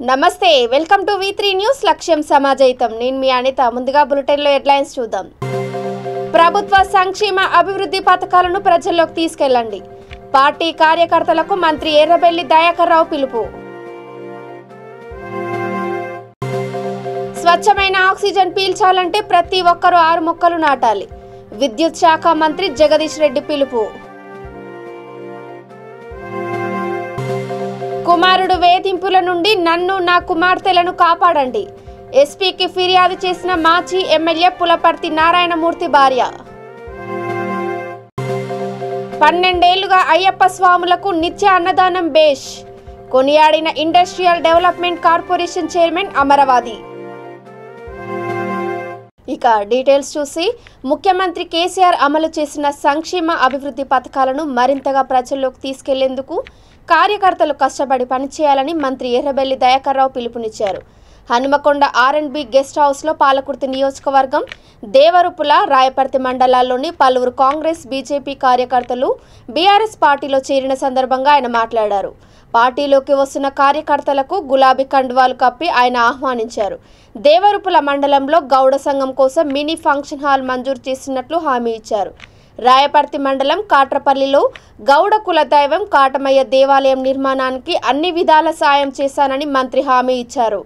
నమస్తే welcome to V3 news లక్ష్యం సమాజయితం నేను మీ అనిత ముందుగా బులెటిన్ లో హెడ్లైన్స్ చూద్దాం ప్రభుత్వ సంక్షేమ అభివృద్ధి పథకాలను ప్రజల్లోకి తీసుకెళ్లండి పార్టీ కార్యకర్తలకు మంత్రి ఎర్రబెల్లి దయాకర్ రావు పిలుపు స్వచ్ఛమైన ఆక్సిజన్ పీల్చాలంటే ప్రతి ఒక్కరూ 6 మొక్కలు నాటాలి విద్యుత్ శాఖ మంత్రి జగదీష్ రెడ్డి పిలుపు కుమారుడు వేధింపుల నుండి నన్ను నా కుమార్తెలను కాపాడండి ఎస్పీకి ఫిర్యాదు చేసిన మాజీ ఎమ్మెల్యే పులపర్తి నారాయణమూర్తి భార్య 12 ఏళ్లుగా అయ్యప్ప స్వాములకు నిత్య అన్నదానం బేష్ కొనియాడిన industrial development corporation chairman Amaravadi ఇక డీటెయిల్స్ చూసి ముఖ్యమంత్రి కేసీఆర్ అమలు చేసిన సంక్షేమ అభివృద్ధి పథకాలను మరింతగా ప్రజల్లోకి తీసుకెళ్లేందుకు కార్యకర్తలు కష్టపడి పనిచేయాలని మంత్రి ఎర్రబెల్లి దయాకర్ రావు పిలుపునిచ్చారు హనుమకొండ R&B గెస్ట్ హౌస్లో పాలకుర్తి నియోజకవర్గం దేవరుపుల రాయపర్తి మండలాల్లోని పలువురు కాంగ్రెస్ బీజేపీ కార్యకర్తలు బీఆర్ఎస్ పార్టీలో చేరిన సందర్భంగా ఆయన మాట్లాడారు పార్టీలోకి వస్తున్న కార్యకర్తలకు గులాబీ కండువాలు కప్పి ఆయన ఆహ్వానించారు దేవరుపుల మండలంలో గౌడ సంఘం కోసం మినీ ఫంక్షన్ హాల్ మంజూరు చేసినట్లు హామీ ఇచ్చారు రాయపర్తి మండలం కాట్రపల్లిలో గౌడ కుల దైవం కాటమయ్య దేవాలయం నిర్మాణానికి అన్ని విధాల సాయం చేశానని మంత్రి హామీ ఇచ్చారు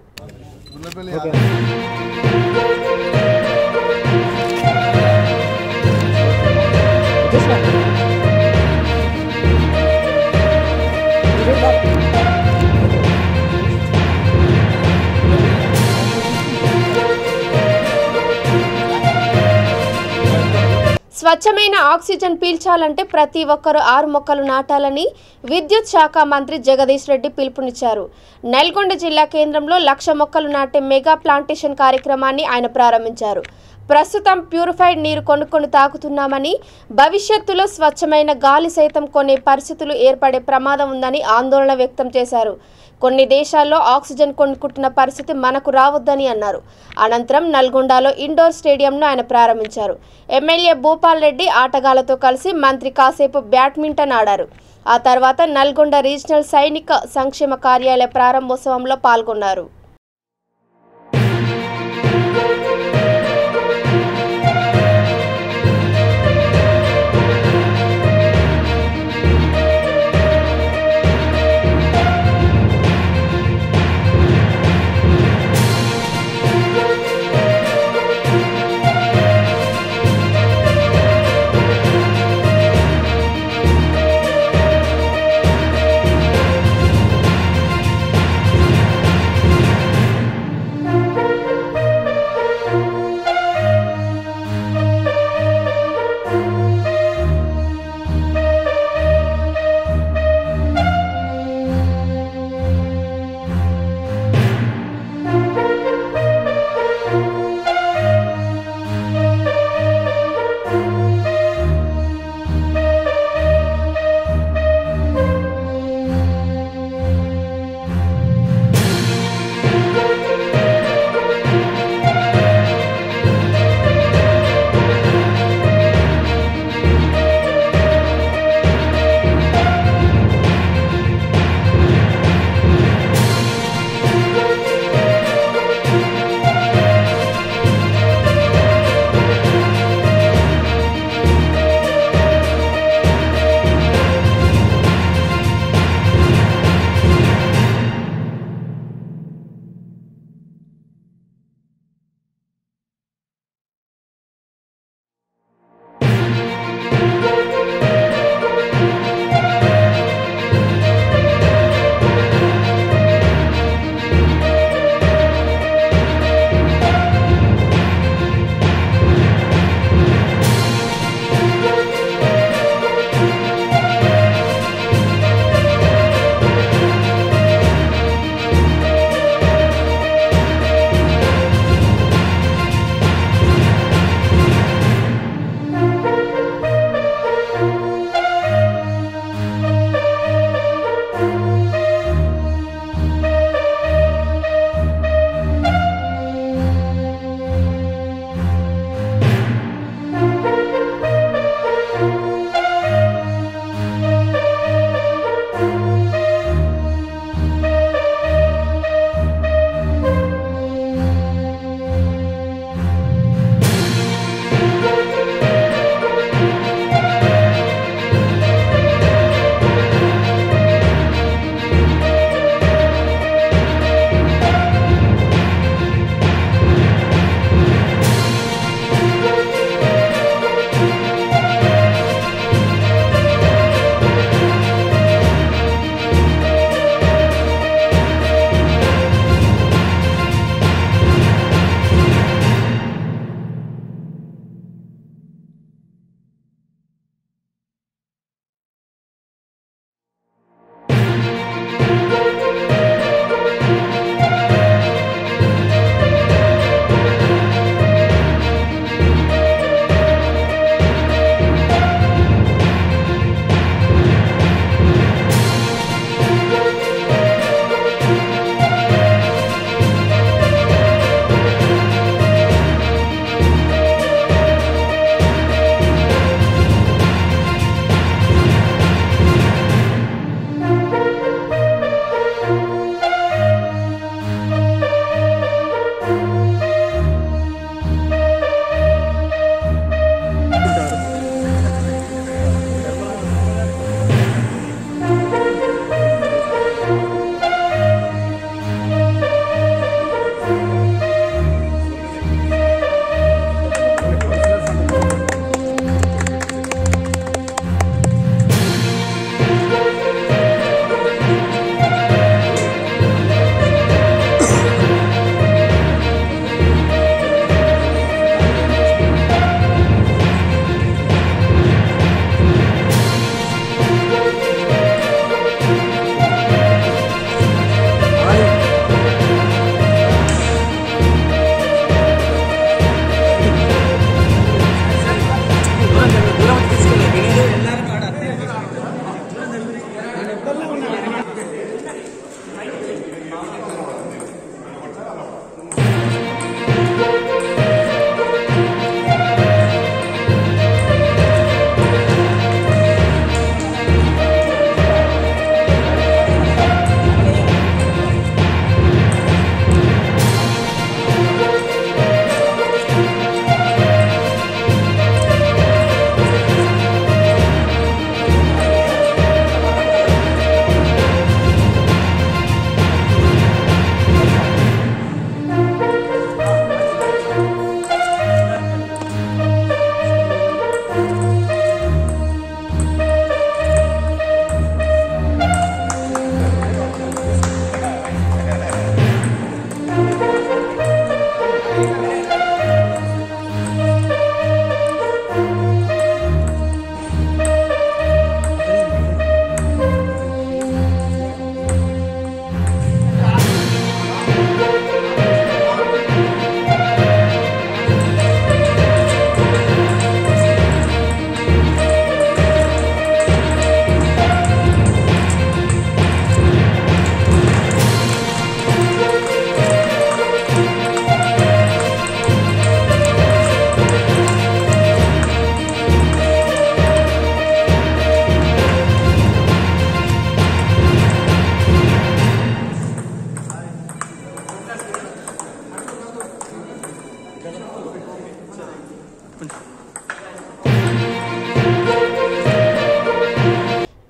స్వచ్ఛమైన ఆక్సిజన్ పీల్చాలంటే ప్రతి ఒక్కరూ 6 మొక్కలు నాటాలని విద్యుత్ శాఖ మంత్రి జగదీష్ రెడ్డి పిలుపునిచ్చారు నల్గొండ జిల్లా కేంద్రంలో 1,00,000 మొక్కలు నాటే మెగా ప్లాంటేషన్ కార్యక్రమాన్ని ఆయన ప్రారంభించారు ప్రస్తుతం ప్యూరిఫైడ్ నీరు కొనుక్కొని తాగుతున్నామని భవిష్యత్తులో స్వచ్ఛమైన గాలి సైతం కొనే పరిస్థితులు ఏర్పడే ప్రమాదం ఉందని ఆందోళన వ్యక్తం చేశారు కొన్ని దేశాల్లో ఆక్సిజన్ కొనుక్కుంటున్న పరిస్థితి మనకు రావద్దని అన్నారు అనంతరం నల్గొండలో ఇండోర్ స్టేడియంను ఆయన ప్రారంభించారు ఎమ్మెల్యే భూపాల్ రెడ్డి ఆటగాళ్లతో కలిసి మంత్రి కాసేపు బ్యాడ్మింటన్ ఆడారు ఆ తర్వాత నల్గొండ రీజనల్ సైనిక సంక్షేమ కార్యాలయ ప్రారంభోత్సవంలో పాల్గొన్నారు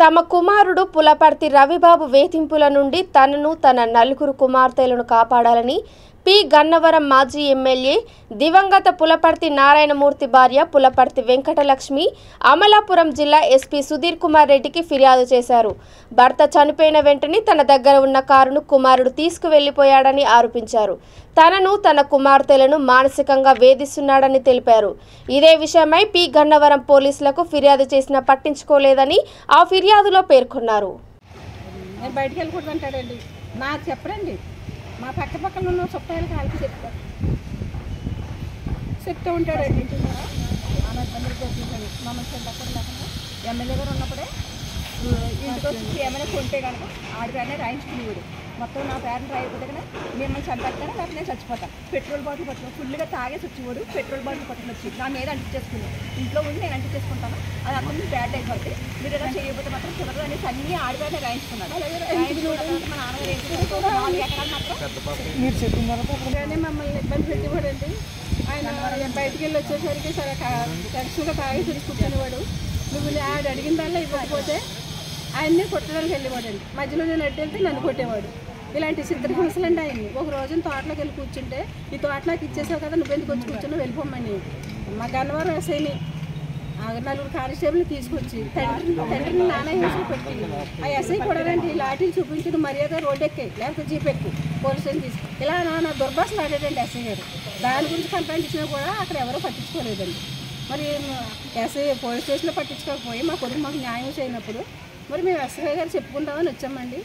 తమ కుమారుడు పులపర్తి రవిబాబు వేధింపుల నుండి తనను తన నలుగురు కుమార్తెలను కాపాడాలని పి గన్నవరం మాజీ ఎమ్మెల్యే దివంగత పులపర్తి నారాయణమూర్తి భార్య పులపర్తి వెంకటలక్ష్మి అమలాపురం జిల్లా ఎస్పీ సుధీర్ కుమార్ రెడ్డికి ఫిర్యాదు చేశారు. భర్త చనిపోయిన వెంటనే తన దగ్గర ఉన్న కారును కుమారుడు తీసుకువెళ్లిపోయాడని ఆరోపించారు. తనను తన కుమార్తెలను మానసికంగా వేధిస్తున్నాడని తెలిపారు. ఇదే విషయమై పి గన్నవరం పోలీసులకు ఫిర్యాదు చేసినా పట్టించుకోలేదని ఆ ఫిర్యాదులో పేర్కొన్నారు. మా పక్కపక్కన ఉన్న చుట్టాలు కాలికి చెప్తూ ఉంటాడండి. అందరికీ వచ్చేసాను మమ్మల్ని చెందక్కడ లేకుండా ఎమ్మెల్యే గారు ఉన్నప్పుడే ఇంటికి వచ్చి ఏమైనా కొంటే కనుక ఆడిపైన రాయించుకునేవాడు. మొత్తం నా పేరెంట్ రాయిపోతే కనుక మిమ్మల్ని చంపేస్తాను లేకపోతే నేను చచ్చిపోతాను. పెట్రోల్ బాటిల్ పట్టుకుని ఫుల్గా తాగేసి వచ్చేవాడు. పెట్రోల్ బాటిల్ పట్టుకుని వచ్చి నా మీద అంటించేసుకున్నాను. ఇంట్లో ఉండి నేను అంటించేసుకుంటాను. అది అక్కడ నుంచి బ్యాడ్ అయిపోతుంది. మీరు ఏదైనా చేయకపోతే మాత్రం కుదరదు అనేసి అన్నీ ఆడిపైన రాయించుకున్నాను. మా నాన్నగారు ఏంటి ఎకరాలు మాత్రం కానీ మమ్మల్ని ఇబ్బంది పెట్టేవాడండి. ఆయన బయటికి వెళ్ళి వచ్చేసరికి సరే టెక్స్గా తాగేసి కూర్చునేవాడు. నువ్వు అడిగిన దానిలో ఇవ్వకపోతే ఆయన్ని కొట్టడానికి వెళ్ళేవాడండి. మధ్యలో నేను అడ్డు వెళ్తే నన్ను కొట్టేవాడు. ఇలాంటి చిత్ర హింసలు అండి ఆయన్ని. ఒక రోజున తోటలోకి వెళ్ళి కూర్చుంటే ఈ తోటలోకి ఇచ్చేసావు కదా నువ్వెందుకు వచ్చి కూర్చున్నావు వెళ్ళిపోమని మా గన్నవరం ఎస్ఐని నలుగురు కానిస్టేబుల్ని తీసుకొచ్చి తండ్రిని నానా హింసలు పెట్టి ఆ ఎస్ఐ కూడా రండి లాఠీలు చూపించిన మర్యాద రోడ్డు ఎక్కాయి లేకపోతే జీప్ ఎక్కి పోలీస్ స్టేషన్ తీసుకు ఇలా నా దుర్భాషలు ఆడాడండి ఎస్ఐ గారు. దాని గురించి కంప్లైంట్ ఇచ్చినా కూడా అక్కడ ఎవరూ పట్టించుకోలేదండి. మరి ఎస్ఐ పోలీస్ స్టేషన్లో పట్టించుకోకపోయి మా కొడుకు మాకు న్యాయం చేయనప్పుడు మరి మేము ఎస్ఐ గారు చెప్పుకుంటామని వచ్చామండి.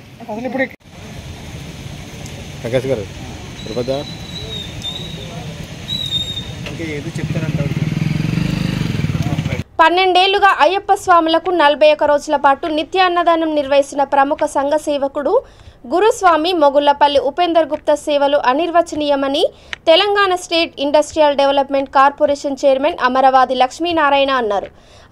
ప్రకాష్ గారు ఏది చెప్తారంటారు? 12 ఏళ్లుగా అయ్యప్ప స్వాములకు 41 రోజుల పాటు నిత్య అన్నదానం నిర్వహిస్తున్న ప్రముఖ సంఘ సేవకుడు గురుస్వామి మొగుళ్లపల్లి ఉపేందర్ గుప్తా సేవలు అనిర్వచనీయమని Telangana state industrial development corporation chairman Amaravadi Lakshminarayana అన్నారు.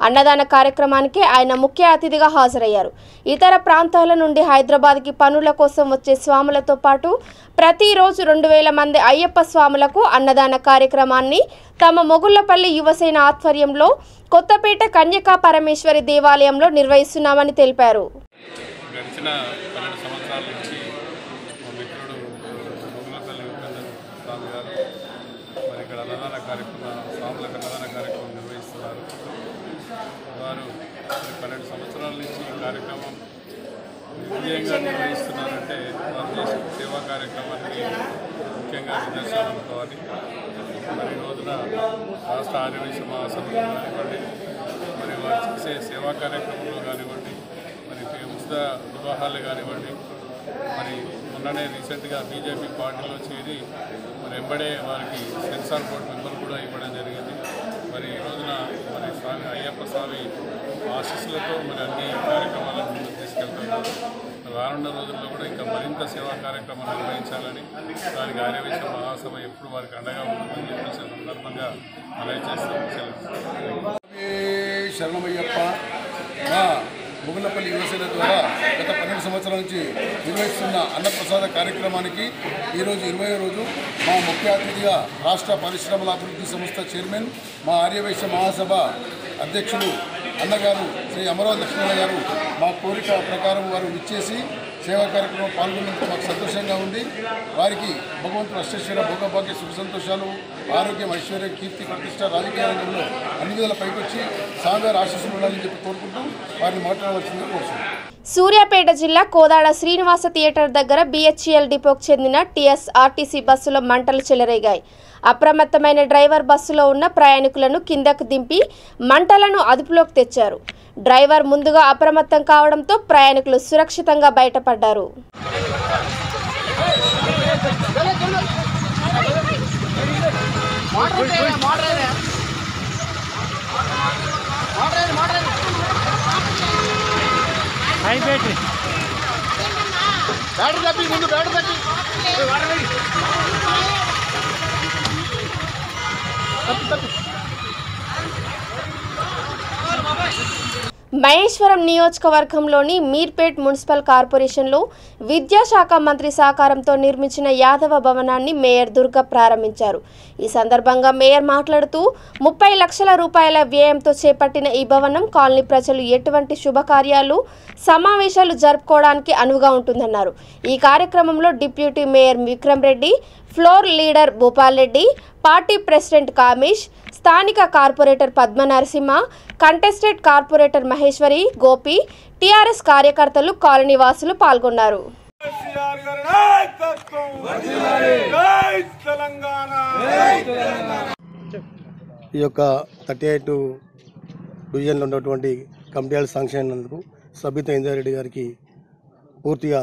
అన్నదాన కార్యక్రమానికి ఆయన ముఖ్య అతిథిగా హాజరయ్యారు. ఇతర ప్రాంతాల నుండి హైదరాబాద్కి పనుల కోసం వచ్చే స్వాములతో పాటు ప్రతిరోజు 2000 మంది అయ్యప్ప స్వాములకు అన్నదాన కార్యక్రమాన్ని తమ మొగుళ్లపల్లి యువసేన ఆధ్వర్యంలో కొత్తపేట కన్యకా పరమేశ్వరి దేవాలయంలో నిర్వహిస్తున్నామని తెలిపారు. గడిచిన 12 సంవత్సరాల నుంచి మా మిత్రుడు మొగుళ్లపల్లి ఉపేందర్ స్వామి గారు మరి ఇక్కడ అన్నదాన కార్యక్రమం స్వాములకు అన్నదాన కార్యక్రమం నిర్వహిస్తున్నారు. వారు 12 సంవత్సరాల నుంచి ఈ కార్యక్రమం విజయంగా నిర్వహిస్తున్నారంటే వారు చేసే సేవా కార్యక్రమానికి ముఖ్యంగా నిదర్శనం అనుకోవాలి. మరి రోజున రాష్ట్ర ఆర్యవైశ్య మహాసభలు కానివ్వండి, మరి వారు చేసే సేవా కార్యక్రమంలో కానివ్వండి, మరి ఉచిత వివాహాలు కానివ్వండి, మరి మొన్ననే రీసెంట్గా బీజేపీ పార్టీలో చేరి మరి వెంబడే వారికి సెన్సార్ బోర్డు మెంబర్ కూడా ఇవ్వడం జరిగింది. మరి ఈ రోజున మరి స్వామి అయ్యప్ప స్వామి ఆశీస్సులతో మరి అన్ని కార్యక్రమాలను ముందుకు తీసుకెళ్తున్నారు. రానున్న రోజుల్లో కూడా ఇంకా మరింత సేవా కార్యక్రమాలు నిర్వహించాలని దానికి ఆర్యవైశ్య మహాసభ ఎప్పుడు వారికి అండగా ఉంటుందని చెప్పేసి సందర్భంగా మనవి చేస్తాం. శరణమయ్యప్ప మొగుళ్లపల్లి యువసేన ద్వారా గత 12 సంవత్సరాల నుంచి నిర్వహిస్తున్న అన్నప్రసాద కార్యక్రమానికి ఈరోజు 20వ రోజు మా ముఖ్య అతిథిగా రాష్ట్ర పరిశ్రమల అభివృద్ధి సంస్థ చైర్మన్ మా ఆర్యవైశ్య మహాసభ అధ్యక్షులు అన్నగారు శ్రీ అమరవాది లక్ష్మణ గారు మా కోరిక ప్రకారం వారు ఇచ్చేసి సేవా కార్యక్రమం పాల్గొన్నందుకు మాకు సంతోషంగా ఉంది. వారికి భగవంతుడు అష్టైశ్వర్య భోగభాగ్య సుఖ సంతోషాలు, ఆరోగ్యం, ఐశ్వర్యం, కీర్తి, ప్రతిష్ట, రాజకీయ రంగంలో అన్ని విధాల పైకొచ్చి స్వామివారి ఆశీస్సులు ఉండాలని చెప్పి కోరుకుంటూ వారిని మాట్లాడవలసిందిగా కోరుతున్నాం. సూర్యాపేట జిల్లా కోదాడ శ్రీనివాస థియేటర్ దగ్గర BHEL డిపోకు చెందిన TSRTC బస్సులో మంటలు చెలరేగాయి. అప్రమత్తమైన డ్రైవర్ బస్సులో ఉన్న ప్రయాణికులను కిందకు దింపి మంటలను అదుపులోకి తెచ్చారు. డ్రైవర్ ముందుగా అప్రమత్తం కావడంతో ప్రయాణికులు సురక్షితంగా బయటపడ్డారు. మహేశ్వరం నియోజకవర్గంలోని మీర్పేట్ మున్సిపల్ కార్పొరేషన్లో విద్యాశాఖ మంత్రి సహకారంతో నిర్మించిన యాదవ భవనాన్ని మేయర్ దుర్గ ప్రారంభించారు. ఈ సందర్భంగా మేయర్ మాట్లాడుతూ 30 లక్షల రూపాయల వ్యయంతో చేపట్టిన ఈ భవనం కాలనీ ప్రజలు ఎటువంటి శుభకార్యాలు సమావేశాలు జరుపుకోవడానికి అనువుగా ఉంటుందన్నారు. ఈ కార్యక్రమంలో deputy mayor Vikram Reddy, floor leader Bhupal Reddy, party president Kamesh, స్థానిక corporator Padma Narasimha, contested corporator Maheshwari, Gopi, TRS కార్యకర్తలు, కాలనీ వాసులు పాల్గొన్నారు. ఈ యొక్క 38 డివిజన్లో ఉన్నటువంటి కమిటీల శాంక్షన్ అయినందుకు సబితా ఇంద్రారెడ్డి గారికి పూర్తిగా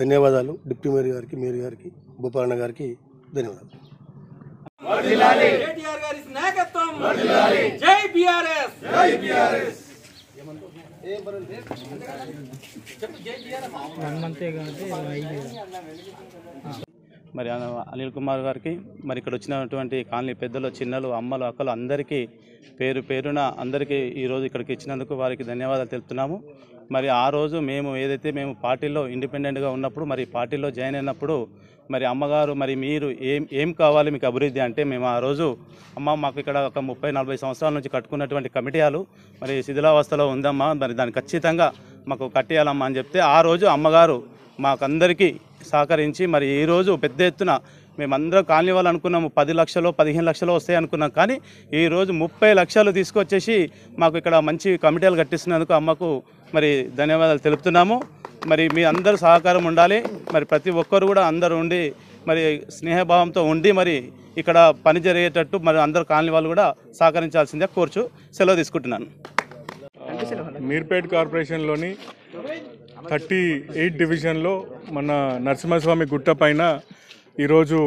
ధన్యవాదాలు. డిప్యూటీ మేయర్ గారికి, మేయర్ గారికి, భూపాలన్న గారికి ధన్యవాదాలు. మరి అనిల్ కుమార్ గారికి, మరి ఇక్కడ వచ్చినటువంటి కాలనీ పెద్దలు, చిన్నలు, అమ్మలు, అక్కలు అందరికీ పేరు పేరున అందరికీ ఈరోజు ఇక్కడికి ఇచ్చినందుకు వారికి ధన్యవాదాలు తెలుపుతున్నాము. మరి ఆ రోజు మేము పార్టీలో ఇండిపెండెంట్గా ఉన్నప్పుడు, మరి పార్టీలో జాయిన్ అయినప్పుడు మరి అమ్మగారు మరి మీరు ఏం కావాలి మీకు అభివృద్ధి అంటే, మేము ఆ రోజు అమ్మ మాకు ఇక్కడ ఒక 30-40 సంవత్సరాల నుంచి కట్టుకున్నటువంటి కమిటీలు మరి శిథిలావస్థలో ఉందమ్మా, మరి దాన్ని ఖచ్చితంగా మాకు కట్టేయాలమ్మా అని చెప్తే ఆ రోజు అమ్మగారు మాకందరికీ సహకరించి మరి ఈరోజు పెద్ద ఎత్తున మేమందరం కాలనీ వాళ్ళు అనుకున్నాము 10 లక్షలు 15 లక్షలు వస్తాయి అనుకున్నాం. కానీ ఈరోజు 30 లక్షలు తీసుకొచ్చేసి మాకు ఇక్కడ మంచి కమిటీలు కట్టిస్తున్నందుకు అమ్మకు మరి ధన్యవాదాలు తెలుపుతున్నాము. మరి మీ అందరూ సహకారం ఉండాలి. మరి ప్రతి ఒక్కరు కూడా అందరూ ఉండి మరి స్నేహభావంతో ఉండి మరి ఇక్కడ పని జరిగేటట్టు మరి అందరు కాలనీ వాళ్ళు కూడా సహకరించాల్సిందే కోర్చు సెలవు తీసుకుంటున్నాను. మీర్పేట్ కార్పొరేషన్లోని 38 డివిజన్లో మన నరసింహస్వామి గుట్ట పైన ఈరోజు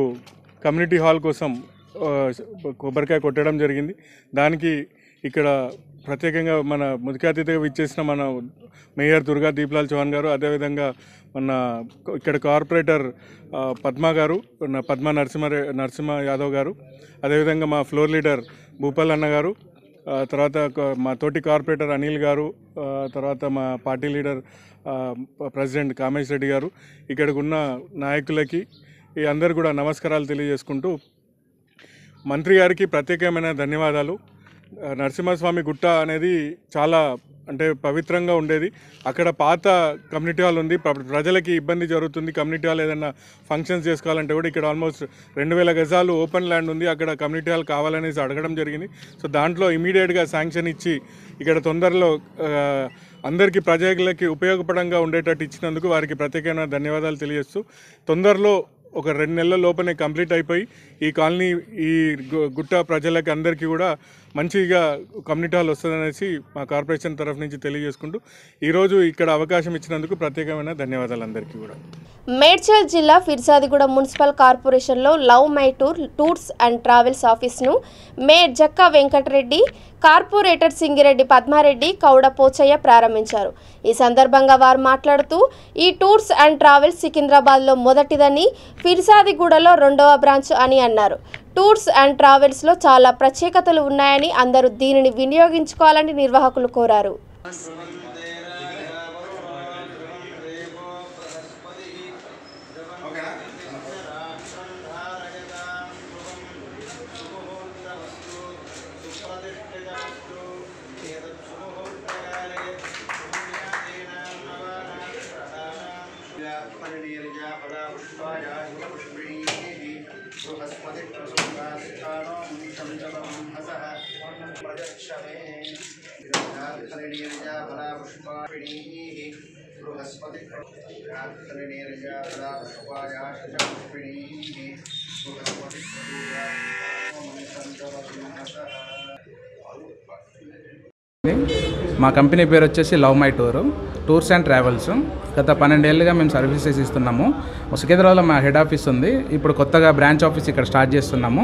కమ్యూనిటీ హాల్ కోసం కొబ్బరికాయ కొట్టడం జరిగింది. దానికి ఇక్కడ ప్రత్యేకంగా మన ముఖ్య అతిథిగా విచ్చేసిన మన మేయర్ దుర్గా దీప్లాల్ చౌహాన్ గారు, అదేవిధంగా మన ఇక్కడ కార్పొరేటర్ పద్మ గారు, పద్మ నరసింహ యాదవ్ గారు, అదేవిధంగా మా ఫ్లోర్ లీడర్ భూపాల్ అన్న గారు, తర్వాత మా తోటి కార్పొరేటర్ అనిల్ గారు, తర్వాత మా party leader president Kamesh Reddy గారు, ఇక్కడికి ఉన్న నాయకులకి ఈ అందరు కూడా నమస్కారాలు తెలియజేసుకుంటూ మంత్రి గారికి ప్రత్యేకమైన ధన్యవాదాలు. నరసింహస్వామి గుట్ట అనేది చాలా అంటే పవిత్రంగా ఉండేది. అక్కడ పాత కమ్యూనిటీ హాల్ ఉంది. ప్రజలకి ఇబ్బంది జరుగుతుంది. కమ్యూనిటీ హాల్ ఏదైనా ఫంక్షన్స్ చేసుకోవాలంటే కూడా ఇక్కడ ఆల్మోస్ట్ 2000 గజాలు ఓపెన్ ల్యాండ్ ఉంది. అక్కడ కమ్యూనిటీ హాల్ కావాలనేసి అడగడం జరిగింది. సో దాంట్లో ఇమీడియట్గా శాంక్షన్ ఇచ్చి ఇక్కడ తొందరలో అందరికీ ప్రజలకి ఉపయోగపడంగా ఉండేటట్టు ఇచ్చినందుకు వారికి ప్రత్యేకమైన ధన్యవాదాలు తెలియజేస్తూ, తొందరలో ఒక 2 నెలల లోపలే కంప్లీట్ అయిపోయి ఈ కాలనీ ఈ గుట్ట ప్రజలకి అందరికీ కూడా మంచిగా కమ్యూనిటీ హాల్ వస్తుందనేసి మా కార్పొరేషన్ తరఫు నుంచి తెలియజేసుకుంటూ ఈరోజు ఇక్కడ అవకాశం ఇచ్చినందుకు ప్రత్యేకమైన ధన్యవాదాలు అందరికీ కూడా. మేడ్చల్ జిల్లా ఫిర్జాదిగూడ మున్సిపల్ కార్పొరేషన్లో love my tours and travels ఆఫీస్ను మేయర్ జక్కా వెంకటరెడ్డి, కార్పొరేటర్ సింగిరెడ్డి పద్మారెడ్డి, కౌడ పోచయ్య ప్రారంభించారు. ఈ సందర్భంగా వారు మాట్లాడుతూ ఈ టూర్స్ అండ్ ట్రావెల్స్ సికింద్రాబాద్లో మొదటిదని, ఫిర్జాదిగూడలో 2వ బ్రాంచ్ అని అన్నారు. టూర్స్ అండ్ ట్రావెల్స్లో చాలా ప్రత్యేకతలు ఉన్నాయని, అందరూ దీనిని వినియోగించుకోవాలని నిర్వాహకులు కోరారు. మా కంపెనీ పేరు వచ్చేసి love my tours and travels. గత 12 ఏళ్ళుగా మేము సర్వీసెస్ ఇస్తున్నాము. సికింద్రాబాద్లో మా హెడ్ ఆఫీస్ ఉంది. ఇప్పుడు కొత్తగా బ్రాంచ్ ఆఫీస్ ఇక్కడ స్టార్ట్ చేస్తున్నాము.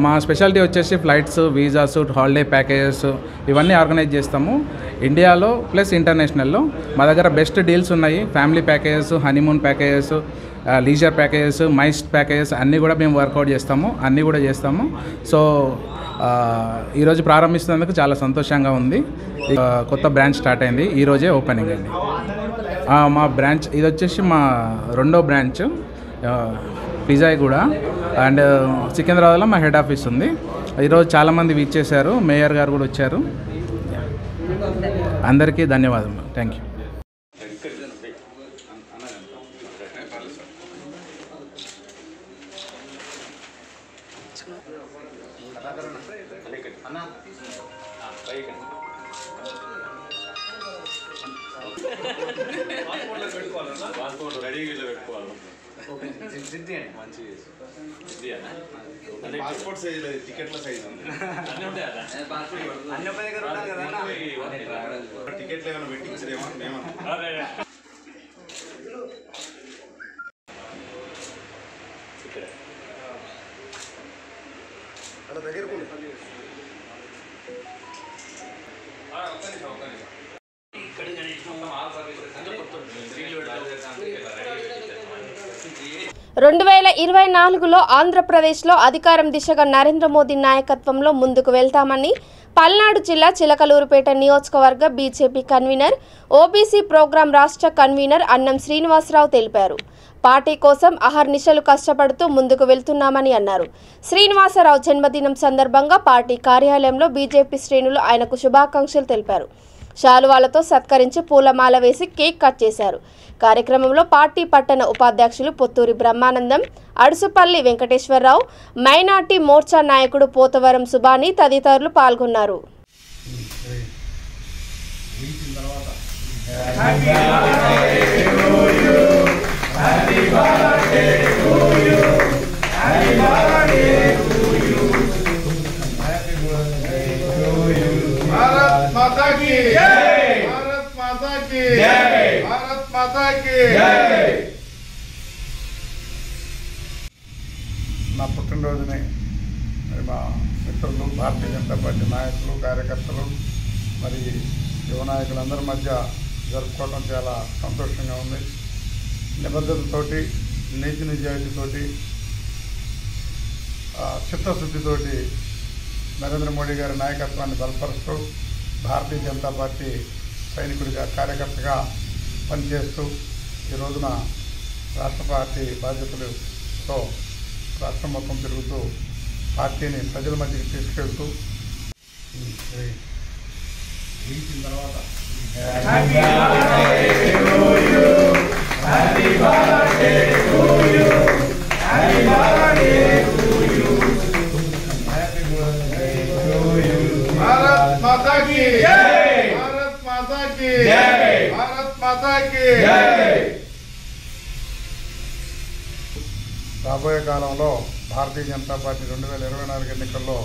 మా స్పెషాలిటీ వచ్చేసి ఫ్లైట్స్, వీసాస్, హాలిడే ప్యాకేజెస్ ఇవన్నీ ఆర్గనైజ్ చేస్తాము. ఇండియాలో ప్లస్ ఇంటర్నేషనల్లో మా దగ్గర బెస్ట్ డీల్స్ ఉన్నాయి. Family packages, honeymoon packages, leisure packages, MICE packages అన్నీ కూడా మేము వర్కౌట్ చేస్తాము. సో ఈరోజు ప్రారంభిస్తున్నందుకు చాలా సంతోషంగా ఉంది. కొత్త బ్రాంచ్ స్టార్ట్ అయింది, ఈరోజే ఓపెనింగ్ అండి. మా బ్రాంచ్ ఇది వచ్చేసి మా రెండో బ్రాంచ్ పిజాయిగూడ అండ్ సికింద్రాబాద్లో మా హెడ్ ఆఫీస్ ఉంది. ఈరోజు చాలామంది విచ్చేశారు, మేయర్ గారు కూడా వచ్చారు. అందరికీ ధన్యవాదాలు. Thank you. పాస్పోర్ట్ సైజ్ టికెట్ల సైజ్ టికెట్లు ఏమైనా పెట్టించరేమో మేము అలా దగ్గరకు రెండు 2024లో ఆంధ్రప్రదేశ్లో అధికారం దిశగా నరేంద్ర మోదీ నాయకత్వంలో ముందుకు వెళ్తామని పల్నాడు జిల్లా చిలకలూరుపేట నియోజకవర్గ బీజేపీ కన్వీనర్, ఓబీసీ ప్రోగ్రాం రాష్ట్ర కన్వీనర్ అన్నం శ్రీనివాసరావు తెలిపారు. పార్టీ కోసం అహర్నిశలు కష్టపడుతూ ముందుకు వెళ్తున్నామని అన్నారు. శ్రీనివాసరావు జన్మదినం సందర్భంగా పార్టీ కార్యాలయంలో బీజేపీ శ్రేణులు ఆయనకు శుభాకాంక్షలు తెలిపారు. శాలువాలతో సత్కరించి పూలమాల వేసి కేక్ కట్ చేశారు. కార్యక్రమంలో పార్టీ పట్టణ ఉపాధ్యక్షులు పొత్తూరి బ్రహ్మానందం, అడుసుపల్లి వెంకటేశ్వరరావు, మైనార్టీ మోర్చా నాయకుడు పోతవరం సుబాని తదితరులు పాల్గొన్నారు. भारत माता की जय, भारत माता की जय, भारत माता की जय. నా పుట్టినరోజుని మరి మా మిత్రులు, భారతీయ జనతా పార్టీ నాయకులు, కార్యకర్తలు, మరి యువ నాయకులందరి మధ్య జరుపుకోవడం చాలా సంతోషంగా ఉంది. నిబద్ధతతోటి, నీతి నిజాయితీతోటి, చిత్తశుద్ధితోటి నరేంద్ర మోడీ గారి నాయకత్వాన్ని బలపరుస్తూ భారతీయ జనతా పార్టీ సైనికుడిగా, కార్యకర్తగా పనిచేస్తూ ఈ రోజున రాష్ట్ర పార్టీ బాధ్యతలతో రాష్ట్రం మొత్తం తిరుగుతూ పార్టీని ప్రజల మధ్యకి తీసుకెళ్తూ గెలిచిన తర్వాత भारत माता की जय, भारत माता की जय, भारत माता की जय. రాబోయే కాలంలో భారతీయ జనతా పార్టీ 2024 ఎన్నికల్లో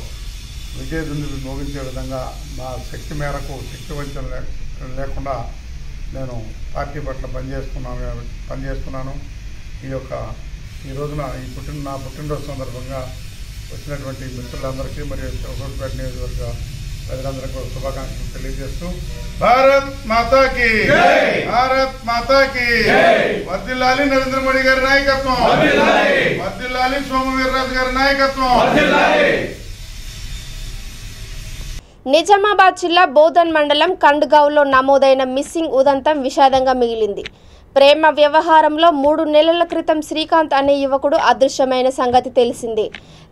విజయదుందులు మోగించే విధంగా నా శక్తి మేరకు, శక్తి వంచన లేకుండా నేను పార్టీ పట్ల పనిచేస్తున్నాను. ఈ రోజున నా పుట్టినరోజు సందర్భంగా వచ్చినటువంటి మిత్రులందరికీ మరియు చిలకలూరుపేట నియోజకవర్గ ప్రజలందరికీ శుభాకాంక్షలు తెలియజేస్తూ భారత్ మాతాకి జై, భారత్ మాతాకి జై. వర్ధిల్లాలి నరేంద్ర మోడీ గారి నాయకత్వం, వర్ధిల్లాలి సోమవీర్రాజు గారి నాయకత్వం. నిజామాబాద్ జిల్లా బోధన్ మండలం కండ్గావ్లో నమోదైన మిస్సింగ్ ఉదంతం విషాదంగా మిగిలింది. ప్రేమ వ్యవహారంలో 3 నెలల క్రితం శ్రీకాంత్ అనే యువకుడు అదృశ్యమైన సంగతి తెలిసిందే.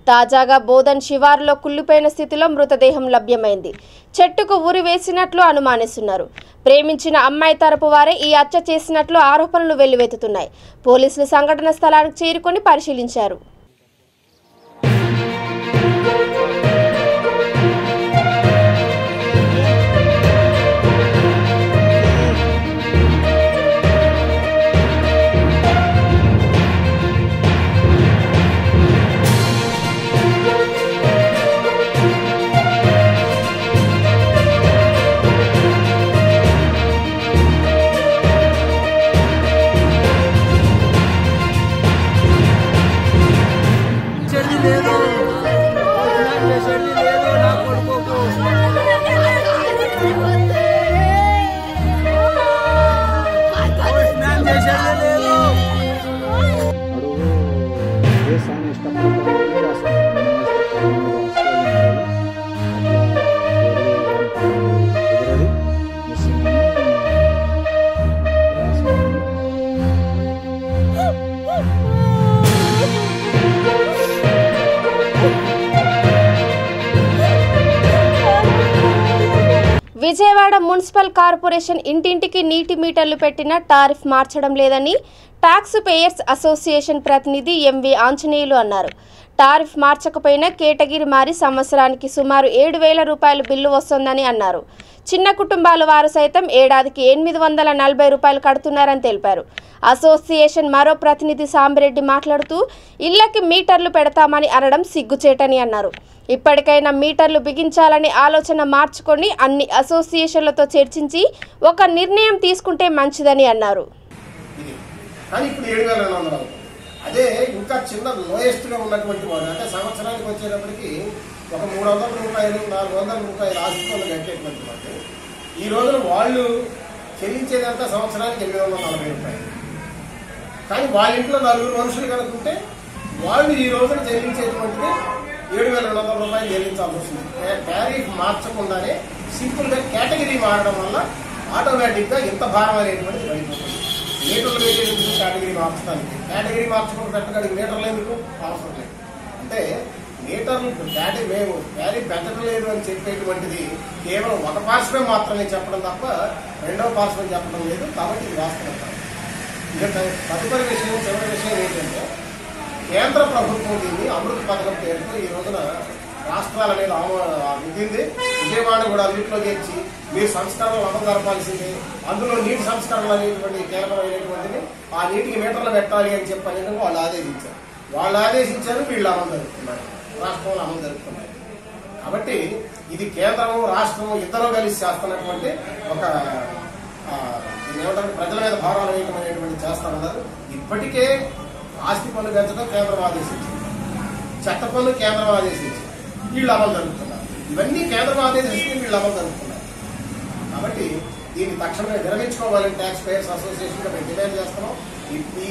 తాజాగా బోధన్ శివారులో కుళ్ళిపోయిన స్థితిలో మృతదేహం లభ్యమైంది. చెట్టుకు ఉరి వేసినట్లు అనుమానిస్తున్నారు. ప్రేమించిన అమ్మాయి తరపు వారే ఈ హత్య చేసినట్లు ఆరోపణలు వెల్లువెత్తుతున్నాయి. పోలీసులు సంఘటన స్థలానికి చేరుకొని పరిశీలించారు. విజయవాడ మున్సిపల్ కార్పొరేషన్ ఇంటింటికి నీటి మీటర్లు పెట్టిన టారిఫ్ మార్చడం లేదని ట్యాక్స్ పేయర్స్ అసోసియేషన్ ప్రతినిధి ఎంవి ఆంజనేయులు అన్నారు. టారిఫ్ మార్చకపోయినా కేటగిరీ మారి సంవత్సరానికి సుమారు 7,000 రూపాయల బిల్లు వస్తుందని అన్నారు. చిన్న కుటుంబాల వారు సైతం ఏడాదికి 840 రూపాయలు కడుతున్నారని తెలిపారు. అసోసియేషన్ మరో ప్రతినిధి సాంబిరెడ్డి మాట్లాడుతూ ఇళ్లకి మీటర్లు పెడతామని అనడం సిగ్గుచేటని అన్నారు. ఇప్పటికైనా మీటర్లు బిగించాలని ఆలోచన మార్చుకొని అన్ని అసోసియేషన్లతో చర్చించి ఒక నిర్ణయం తీసుకుంటే మంచిదని అన్నారు. కానీ ఇప్పుడు 7,200 అదే ఇంకా చిన్న లోయెస్ట్గా ఉన్నటువంటి వాడు అంటే సంవత్సరానికి వచ్చేటప్పటికి ఒక 300 రూపాయలు 400 రూపాయలు ఆశిస్తున్న కట్టేటువంటి వాడు ఈ రోజున వాళ్ళు చెల్లించేదంతా సంవత్సరానికి 840 రూపాయలు. కానీ వాళ్ళ ఇంట్లో 4 మనుషులు కనుకుంటే వాళ్ళు ఈ రోజున చెల్లించేటువంటిది 7,200 రూపాయలు చెల్లించాల్సి వస్తుంది. టారిఫ్ మార్చకుండానే సింపుల్గా కేటగిరీ మారడం వల్ల ఆటోమేటిక్గా ఇంత భారం అనేటువంటిది పడిపోతుంది. మీటర్లు పెట్టేందుకు కేటగిరీ మార్చడానికి కేటగిరీ మార్చకుండా పెట్టడానికి మీటర్లు ఎందుకు అవసరం లేదు. అంటే మీటర్లు మేము టారిఫ్ పెట్టడం లేదు అని చెప్పేటువంటిది కేవలం ఒక పార్శ్వం మాత్రమే చెప్పడం తప్ప రెండవ పార్శ్వం చెప్పడం లేదు. కాబట్టి ఇది వాస్తవం కాదు. ఇక తదుపరి విషయం చివరి విషయం ఏంటంటే కేంద్ర ప్రభుత్వం దీన్ని అమృత్ పథకం పేరుతో ఈ రోజున రాష్ట్రాల మీద విధింది. విజయవాడ కూడా అన్నింటిలో చేర్చి మీరు సంస్కరణలు అమలు జరపాల్సిందే. అందులో నీటి సంస్కరణలు అనేటువంటి కీలకమైనటువంటిది ఆ నీటికి మీటర్లు పెట్టాలి అని చెప్పని వాళ్ళు ఆదేశించారు. వీళ్ళు అమలు జరుపుతున్నారు. రాష్ట్రంలో అమలు జరుపుతున్నారు. కాబట్టి ఇది కేంద్రము రాష్ట్రము ఇద్దరు కలిసి చేస్తున్నటువంటి ఒక ఏమంటారు ప్రజల మీద భారాలు వేయడం అనేటువంటి చేస్తామన్నారు. ఇప్పటికే ఆస్తి పన్ను పెంచడం కేంద్రం ఆదేశించింది, చెత్త పన్ను కేంద్రం ఆదేశించింది, వీళ్ళు అమలు జరుగుతున్నారు. ఇవన్నీ కేంద్రం ఆదేశిస్తే వీళ్ళు అమలు జరుగుతున్నారు. కాబట్టి దీన్ని తక్షణమే విరమించుకోవాలని ట్యాక్స్ పేయర్స్ అసోసియేషన్గా మేము డిమాండ్ చేస్తున్నాం.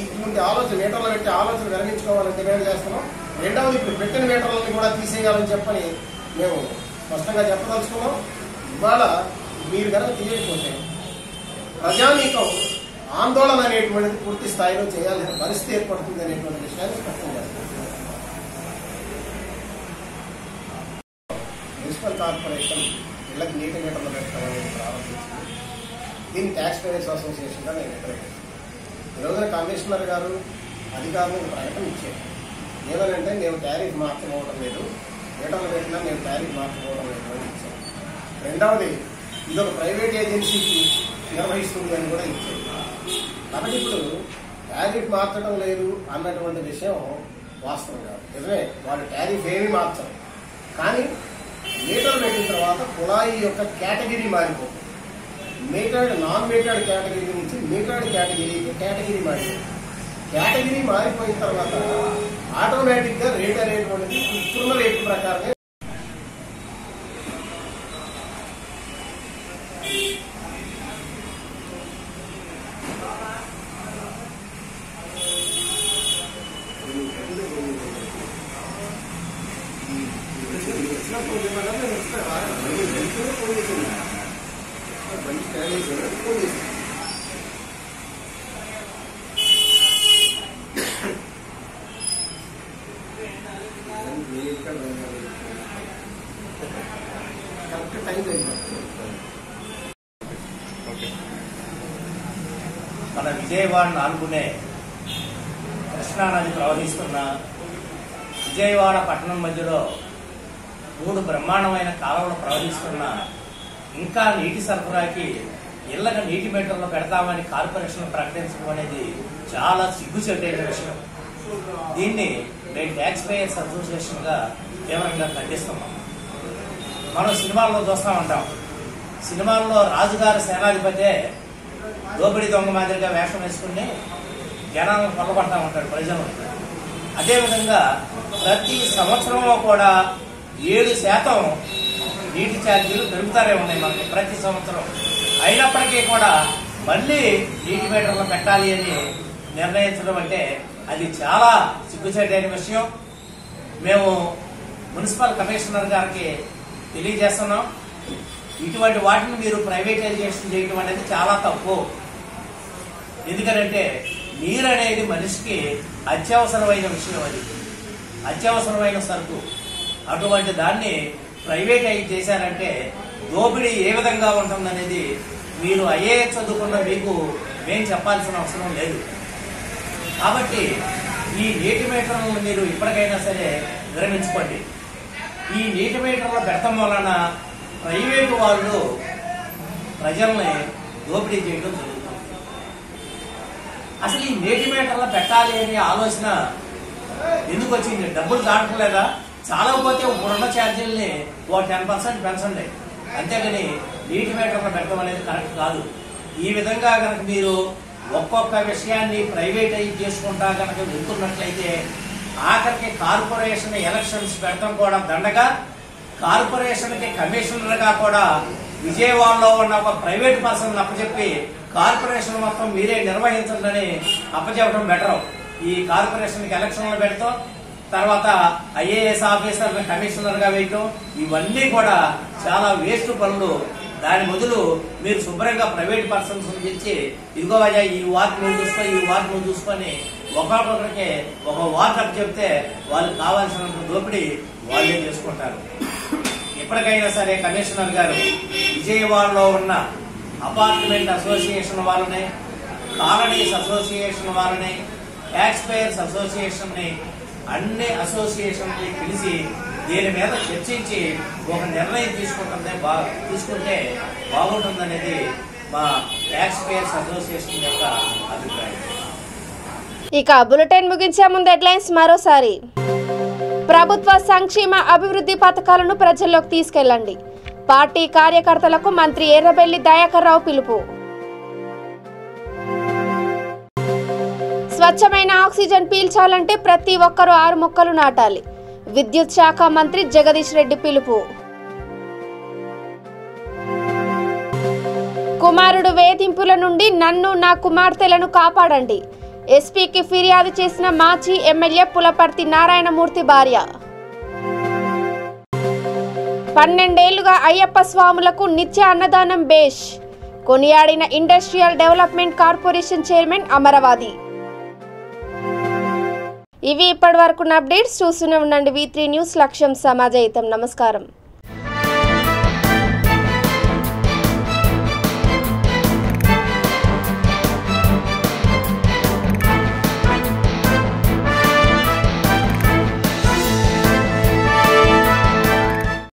ఇటువంటి ఆలోచన మీటర్లు పెట్టే ఆలోచన విరమించుకోవాలని డిమాండ్ చేస్తున్నాం. రెండవది ఇప్పుడు పెట్టిన మీటర్లని కూడా తీసేయాలని చెప్పని మేము స్పష్టంగా చెప్పదలుచుకున్నాం. ఇవాళ మీరు కనుక తీయకపోతే ప్రజానీకం ఆందోళన అనేటువంటిది పూర్తి స్థాయిలో చేయాల్సిన పరిస్థితి ఏర్పడుతుంది అనేటువంటి విషయాన్ని స్పష్టం చేస్తాం. మున్సిపల్ కార్పొరేషన్ ఇళ్లకు నీటి మీటర్లు పెట్టడం అనేది ప్రారంభించింది. దీన్ని ట్యాక్స్ పేయర్స్ అసోసియేషన్గా నేను వ్యతిరేకిస్తాను. ఈ రోజున కమిషనర్ గారు అధికారులకు ప్రకటన ఇచ్చారు. ఏమనంటే మేము టారిఫ్ మార్చుకోవడం లేదు, మీటర్లు పెట్టినా మేము టారిఫ్ మార్చుకోవడం లేదు అని ఇచ్చారు. రెండవది ఇది ఒక ప్రైవేట్ ఏజెన్సీకి నిర్వహిస్తుంది అని కూడా ఇచ్చారు. కాబట్టి ఇప్పుడు టారిఫ్ మార్చడం లేదు అన్నటువంటి విషయం వాస్తవం కాదు. నిజమే వాళ్ళు టారిఫ్ ఏమీ మార్చరు. కానీ మీటర్ పెట్టిన తర్వాత కుళాయి యొక్క కేటగిరీ మారిపోతుంది. మీటర్డ్ నాన్ మీటర్డ్ కేటగిరీ నుంచి మీటర్డ్ కేటగిరీకి కేటగిరీ మారిపోతుంది. కేటగిరీ మారిపోయిన తర్వాత ఆటోమేటిక్గా రేట్ అనేటువంటిది ఇప్పుడున్న రేటు ప్రకారమే మన విజయవాడను ఆనుకునే కృష్ణానది ప్రవహిస్తున్న విజయవాడ పట్టణం మధ్యలో 3 బ్రహ్మాండమైన కాలువలు ప్రవహిస్తున్న ఇంకా నీటి సరఫరాకి ఇళ్లకు నీటి మీటర్లు పెడతామని కార్పొరేషన్ ప్రకటించడం అనేది చాలా సిగ్గుచేటైన విషయం. దీన్ని మేము ట్యాక్స్ పేయర్స్ అసోసియేషన్గా తీవ్రంగా ఖండిస్తున్నాం. మనం సినిమాల్లో చూస్తూ ఉంటాం. సినిమాల్లో రాజుగారి సేనాధిపతే దోపిడీ దొంగ మాదిరిగా వేషం వేసుకుని జనాలను కొల్లగొడతా ఉంటాడు ప్రజలు. అదేవిధంగా ప్రతి సంవత్సరంలో కూడా 7% నీటి ఛార్జీలు పెరుగుతారే ఉన్నాయి మనకి ప్రతి సంవత్సరం. అయినప్పటికీ కూడా మళ్ళీ నీటి మీటర్లు పెట్టాలి అని నిర్ణయించడం అంటే అది చాలా సిగ్గుచేటైన విషయం. మేము మున్సిపల్ కమిషనర్ గారికి తెలియజేస్తున్నాం. ఇటువంటి వాటిని మీరు ప్రైవేటైజేషన్ చేయడం అనేది చాలా తప్పు. ఎందుకంటే నీరు అనేది మనిషికి అత్యవసరమైన విషయం, అది అత్యవసరమైన సరుకు. అటువంటి దాన్ని ప్రైవేటైజ్ చేశారంటే దోపిడీ ఏ విధంగా ఉంటుందనేది మీరు ఐఏఎస్ చదువుకున్న మీకు మేము చెప్పాల్సిన అవసరం లేదు. కాబట్టి ఈ నీటి మీటర్లను మీరు ఇప్పటికైనా సరే విరమించుకోండి. ఈ నీటి మీటర్లు పెడతాం వలన ప్రైవేటు వాళ్ళు ప్రజల్ని దోపిడీ చేయడం జరుగుతుంది. అసలు ఈ నీటి మీటర్లు పెట్టాలి అనే ఆలోచన ఎందుకు వచ్చింది? డబ్బులు దాటలేదా? చాలా పోతే ఇప్పుడున్న ఛార్జీలని 10% పెంచండి, అంతేగాని నీటి మీటర్లు పెట్టడం అనేది కరెక్ట్ కాదు. ఈ విధంగా కనుక మీరు ఒక్కొక్క విషయాన్ని ప్రైవేటైజ్ చేసుకుంటా కనుక వెళ్తున్నట్లయితే ఆఖరికి కార్పొరేషన్ ఎలక్షన్స్ పెడతాం కూడా దండగా, కార్పొరేషన్ కి కమిషనర్ గా కూడా విజయవాడలో ఉన్న ఒక ప్రైవేట్ పర్సన్ అప్పచెప్పి కార్పొరేషన్ మొత్తం మీరే నిర్వహించండి అప్పచెప్పడం బెటర్. ఈ కార్పొరేషన్ కి ఎలక్షన్లు పెడతాం, తర్వాత ఐఏఎస్ ఆఫీసర్ కమిషనర్ గా వేయటం, ఇవన్నీ కూడా చాలా వేస్ట్ పనులు. దాని బదులు మీరు శుభ్రంగా ప్రైవేట్ పర్సన్స్ పిలిచి ఇదిగో అయ్యా ఈ వార్డు నువ్వు చూసుకో, ఈ వార్డు నువ్వు చూసుకొని ఒకరికొకరికి ఒక వార్డు అప్పు చెప్తే వాళ్ళు కావాల్సినంత దోపిడీ వాళ్ళే చేసుకుంటారు. ఎప్పటికైనా సరే కమిషనర్ గారు విజయవాడలో ఉన్న అపార్ట్మెంట్ అసోసియేషన్ వాళ్ళని, కాలనీస్ అసోసియేషన్ వాళ్ళని, ట్యాక్స్ పేయర్స్ అసోసియేషన్ ని, అన్ని అసోసియేషన్ ని పిలిచి దీని మీద చర్చించి ఒక నిర్ణయం తీసుకుంటే బాగుంటుందనేది మా ట్యాక్స్ పేయర్స్ అసోసియేషన్ యొక్క అభిప్రాయం. ఇక బులెటిన్ ముగించే ముందు హెడ్లైన్స్ మరోసారి. ప్రభుత్వ సంక్షేమ అభివృద్ధి పథకాలను ప్రజల్లోకి తీసుకెళ్లండి. పార్టీ కార్యకర్తలకు మంత్రి ఎర్రబెల్లి దయాకర్ రావు పిలుపు. స్వచ్ఛమైన ఆక్సిజన్ పీల్చాలంటే ప్రతి ఒక్కరూ 6 మొక్కలు నాటాలి. విద్యుత్ శాఖ మంత్రి జగదీష్ రెడ్డి పిలుపు. కుమారుడు వేధింపుల నుండి నన్ను, నా కుమార్తెలను కాపాడండి. ఎస్పీకి ఫిర్యాదు చేసిన మాజీ ఎమ్మెల్యే పులపర్తి నారాయణమూర్తి భార్య. 12 ఏళ్లుగా అయ్యప్ప స్వాములకు నిత్య అన్నదానం బేష్ కొనియాడిన industrial development corporation chairman Amaravadi. ఇవి ఇప్పటి వరకు అప్డేట్స్. చూస్తూనే ఉండండి V3 న్యూస్. లక్ష్యం సమాజ హితం. నమస్కారం.